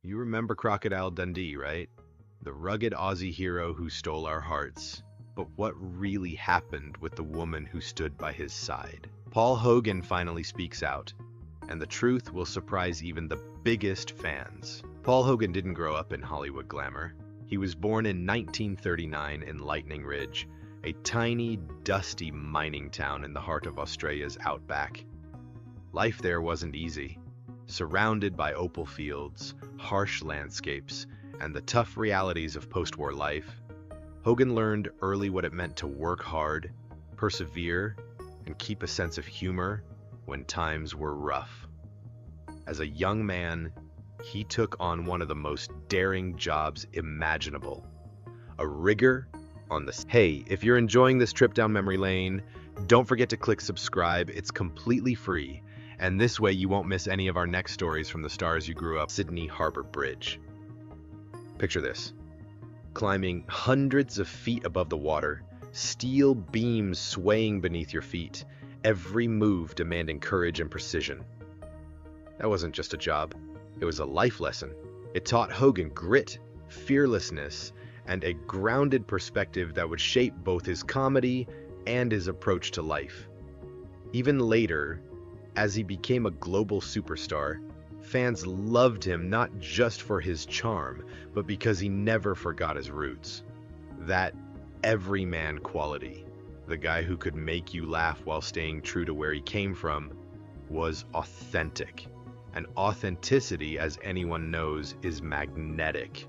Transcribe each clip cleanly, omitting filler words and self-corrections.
You remember Crocodile Dundee, right? The rugged Aussie hero who stole our hearts. But what really happened with the woman who stood by his side? Paul Hogan finally speaks out, and the truth will surprise even the biggest fans. Paul Hogan didn't grow up in Hollywood glamour. He was born in 1939 in Lightning Ridge, a tiny, dusty mining town in the heart of Australia's outback. Life there wasn't easy. Surrounded by opal fields, harsh landscapes, and the tough realities of post-war life, Hogan learned early what it meant to work hard, persevere, and keep a sense of humor when times were rough. As a young man, he took on one of the most daring jobs imaginable, a rigger on the... Hey, if you're enjoying this trip down memory lane, don't forget to click subscribe. It's completely free, and this way you won't miss any of our next stories from the stars you grew up. Sydney Harbor Bridge. Picture this. Climbing hundreds of feet above the water, steel beams swaying beneath your feet, every move demanding courage and precision. That wasn't just a job, it was a life lesson. It taught Hogan grit, fearlessness, and a grounded perspective that would shape both his comedy and his approach to life. Even later, as he became a global superstar, fans loved him not just for his charm, but because he never forgot his roots. That everyman quality, the guy who could make you laugh while staying true to where he came from, was authentic. And authenticity, as anyone knows, is magnetic.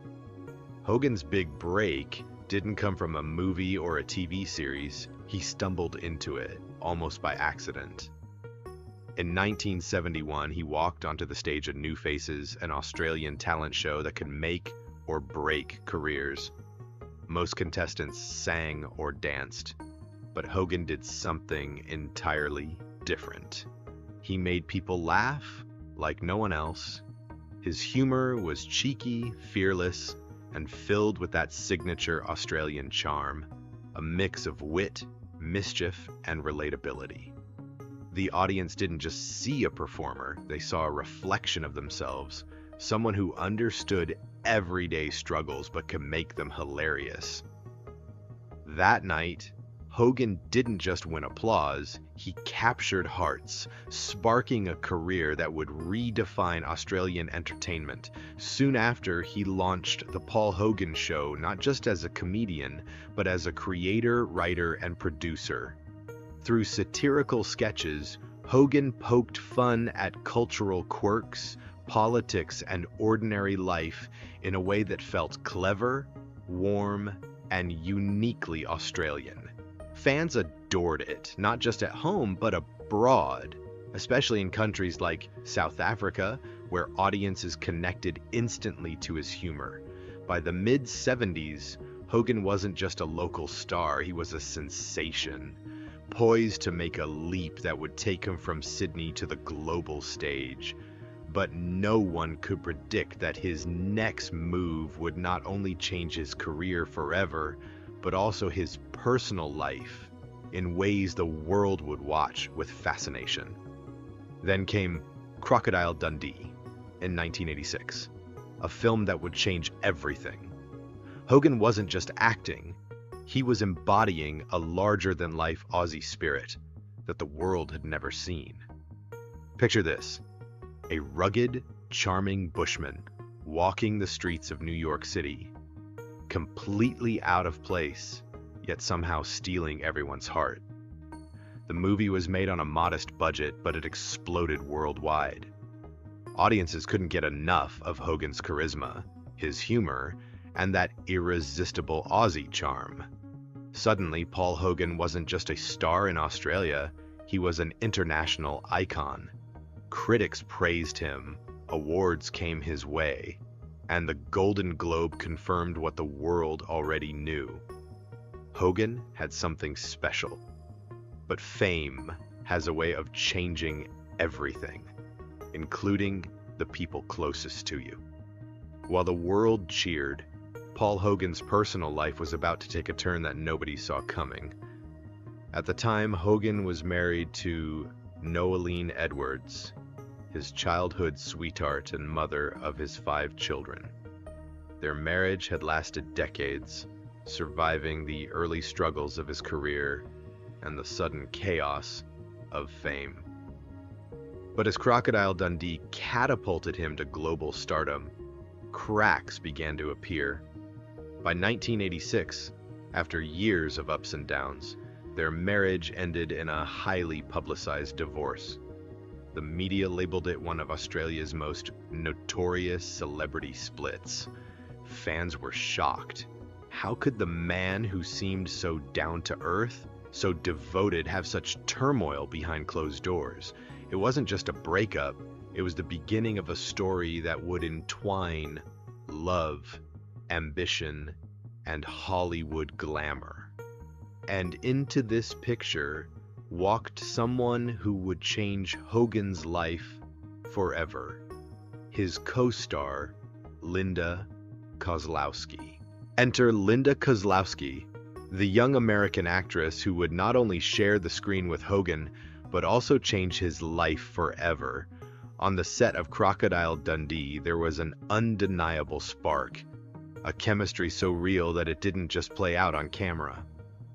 Hogan's big break didn't come from a movie or a TV series. He stumbled into it, almost by accident. In 1971, he walked onto the stage at New Faces, an Australian talent show that could make or break careers. Most contestants sang or danced, but Hogan did something entirely different. He made people laugh like no one else. His humor was cheeky, fearless, and filled with that signature Australian charm, a mix of wit, mischief, and relatability. The audience didn't just see a performer, they saw a reflection of themselves, someone who understood everyday struggles but could make them hilarious. That night, Hogan didn't just win applause, he captured hearts, sparking a career that would redefine Australian entertainment. Soon after, he launched The Paul Hogan Show, not just as a comedian, but as a creator, writer, and producer. Through satirical sketches, Hogan poked fun at cultural quirks, politics, and ordinary life in a way that felt clever, warm, and uniquely Australian. Fans adored it, not just at home, but abroad, especially in countries like South Africa, where audiences connected instantly to his humor. By the mid-70s, Hogan wasn't just a local star, he was a sensation, poised to make a leap that would take him from Sydney to the global stage. But no one could predict that his next move would not only change his career forever, but also his personal life in ways the world would watch with fascination. Then came Crocodile Dundee in 1986, a film that would change everything. Hogan wasn't just acting, he was embodying a larger-than-life Aussie spirit that the world had never seen. Picture this, a rugged, charming bushman walking the streets of New York City, completely out of place, yet somehow stealing everyone's heart. The movie was made on a modest budget, but it exploded worldwide. Audiences couldn't get enough of Hogan's charisma, his humor, and that irresistible Aussie charm. Suddenly, Paul Hogan wasn't just a star in Australia, he was an international icon. Critics praised him, awards came his way, and the Golden Globe confirmed what the world already knew. Hogan had something special. But fame has a way of changing everything, including the people closest to you. While the world cheered, Paul Hogan's personal life was about to take a turn that nobody saw coming. At the time, Hogan was married to Noeline Edwards, his childhood sweetheart and mother of his 5 children. Their marriage had lasted decades, surviving the early struggles of his career and the sudden chaos of fame. But as Crocodile Dundee catapulted him to global stardom, cracks began to appear. By 1986, after years of ups and downs, their marriage ended in a highly publicized divorce. The media labeled it one of Australia's most notorious celebrity splits. Fans were shocked. How could the man who seemed so down to earth, so devoted, have such turmoil behind closed doors? It wasn't just a breakup, it was the beginning of a story that would entwine love, ambition, and Hollywood glamour. And into this picture walked someone who would change Hogan's life forever. His co-star, Linda Kozlowski. Enter Linda Kozlowski, the young American actress who would not only share the screen with Hogan, but also change his life forever. On the set of Crocodile Dundee, there was an undeniable spark, a chemistry so real that it didn't just play out on camera.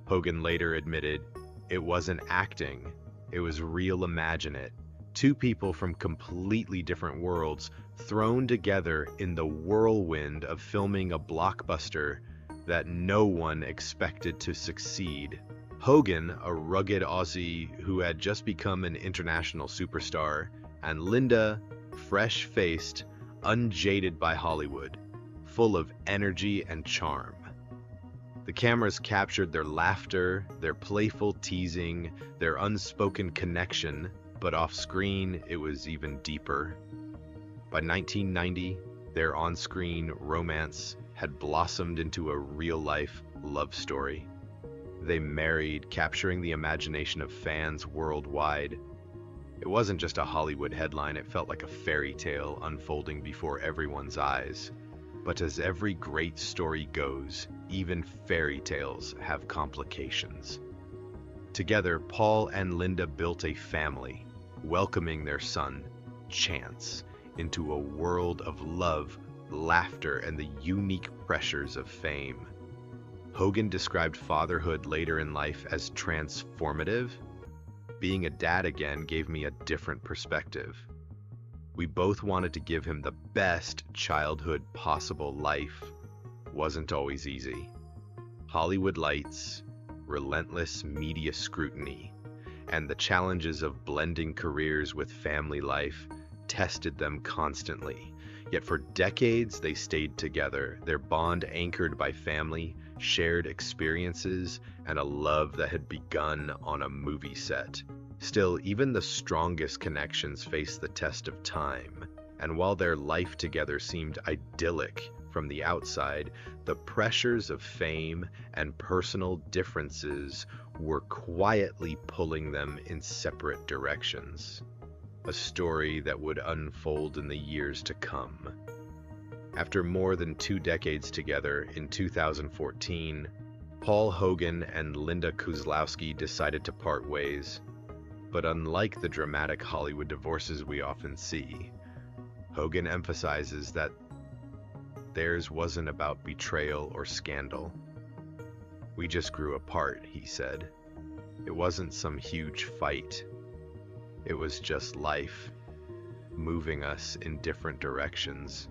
Hogan later admitted, it wasn't acting, it was real. Imagine it. 2 people from completely different worlds thrown together in the whirlwind of filming a blockbuster that no one expected to succeed. Hogan, a rugged Aussie who had just become an international superstar, and Linda, fresh-faced, unjaded by Hollywood, full of energy and charm. The cameras captured their laughter, their playful teasing, their unspoken connection, but off-screen it was even deeper. By 1990, their on-screen romance had blossomed into a real-life love story. They married, capturing the imagination of fans worldwide. It wasn't just a Hollywood headline, it felt like a fairy tale unfolding before everyone's eyes. But as every great story goes, even fairy tales have complications. Together, Paul and Linda built a family, welcoming their son, Chance, into a world of love, laughter, and the unique pressures of fame. Hogan described fatherhood later in life as transformative. Being a dad again gave me a different perspective. We both wanted to give him the best childhood possible. Life wasn't always easy. Hollywood lights, relentless media scrutiny, and the challenges of blending careers with family life tested them constantly. Yet for decades they stayed together, their bond anchored by family, shared experiences, and a love that had begun on a movie set. Still, even the strongest connections faced the test of time, and while their life together seemed idyllic from the outside, the pressures of fame and personal differences were quietly pulling them in separate directions. A story that would unfold in the years to come. After more than 2 decades together, in 2014, Paul Hogan and Linda Kozlowski decided to part ways. But unlike the dramatic Hollywood divorces we often see, Hogan emphasizes that theirs wasn't about betrayal or scandal. We just grew apart, he said. It wasn't some huge fight. It was just life, moving us in different directions.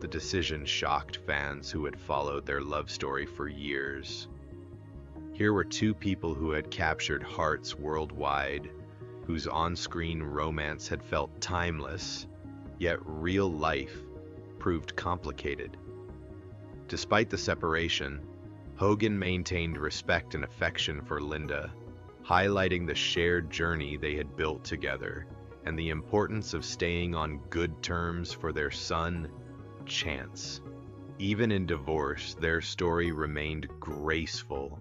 The decision shocked fans who had followed their love story for years. Here were 2 people who had captured hearts worldwide, whose on-screen romance had felt timeless, yet real life proved complicated. Despite the separation, Hogan maintained respect and affection for Linda, highlighting the shared journey they had built together and the importance of staying on good terms for their son, Chance. Even in divorce, their story remained graceful,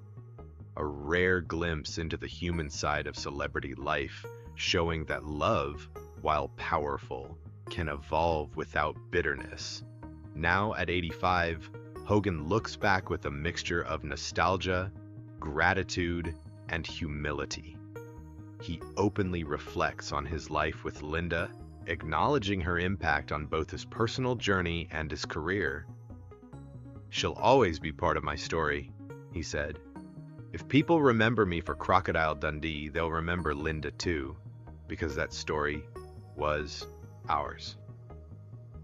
a rare glimpse into the human side of celebrity life, showing that love, while powerful, can evolve without bitterness. Now at 85, Hogan looks back with a mixture of nostalgia, gratitude, and humility. He openly reflects on his life with Linda acknowledging her impact on both his personal journey and his career. "She'll always be part of my story," he said. "If people remember me for Crocodile Dundee, they'll remember Linda too, because that story was ours."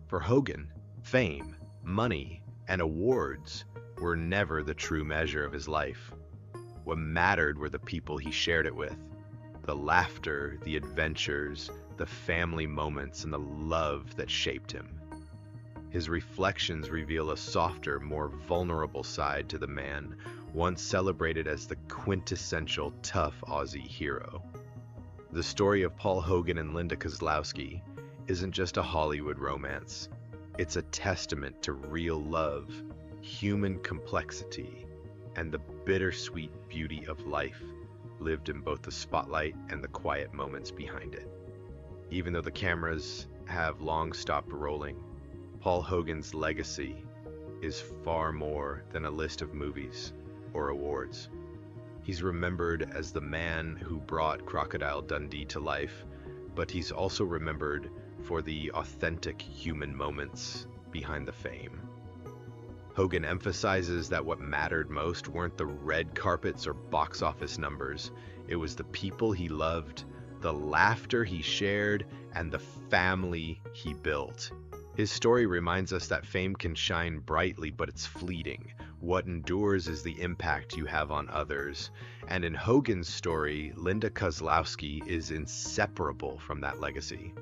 For Hogan, fame, money, and awards were never the true measure of his life. What mattered were the people he shared it with, the laughter, the adventures, the family moments, and the love that shaped him. His reflections reveal a softer, more vulnerable side to the man once celebrated as the quintessential tough Aussie hero. The story of Paul Hogan and Linda Kozlowski isn't just a Hollywood romance. It's a testament to real love, human complexity, and the bittersweet beauty of life lived in both the spotlight and the quiet moments behind it. Even though the cameras have long stopped rolling, Paul Hogan's legacy is far more than a list of movies or awards. He's remembered as the man who brought Crocodile Dundee to life, but he's also remembered for the authentic human moments behind the fame. Hogan emphasizes that what mattered most weren't the red carpets or box office numbers. It was the people he loved, the laughter he shared, and the family he built. His story reminds us that fame can shine brightly, but it's fleeting. What endures is the impact you have on others. And in Hogan's story, Linda Kozlowski is inseparable from that legacy.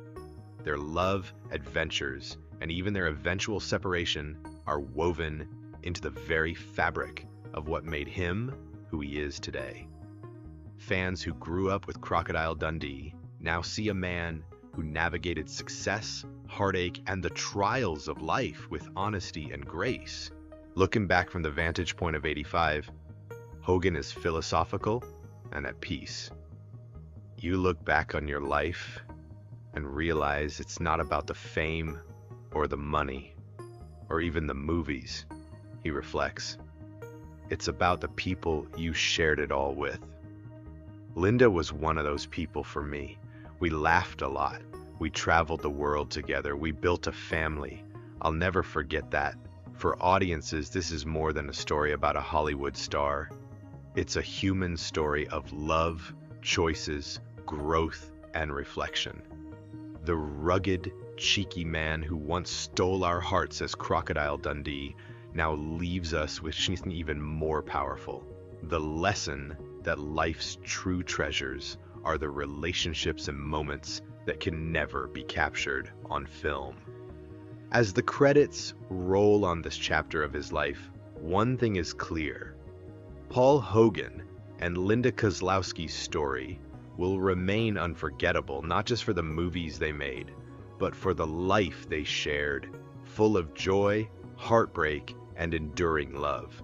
Their love, adventures, and even their eventual separation are woven into the very fabric of what made him who he is today. Fans who grew up with Crocodile Dundee now see a man who navigated success, heartache, and the trials of life with honesty and grace. Looking back from the vantage point of '85, Hogan is philosophical and at peace. You look back on your life and realize it's not about the fame or the money or even the movies, he reflects. It's about the people you shared it all with. Linda was one of those people for me. We laughed a lot. We traveled the world together. We built a family. I'll never forget that. For audiences, this is more than a story about a Hollywood star. It's a human story of love, choices, growth, and reflection. The rugged, cheeky man who once stole our hearts as Crocodile Dundee now leaves us with something even more powerful. The lesson that life's true treasures are the relationships and moments that can never be captured on film. As the credits roll on this chapter of his life, one thing is clear. Paul Hogan and Linda Kozlowski's story will remain unforgettable, not just for the movies they made, but for the life they shared, full of joy, heartbreak, and enduring love.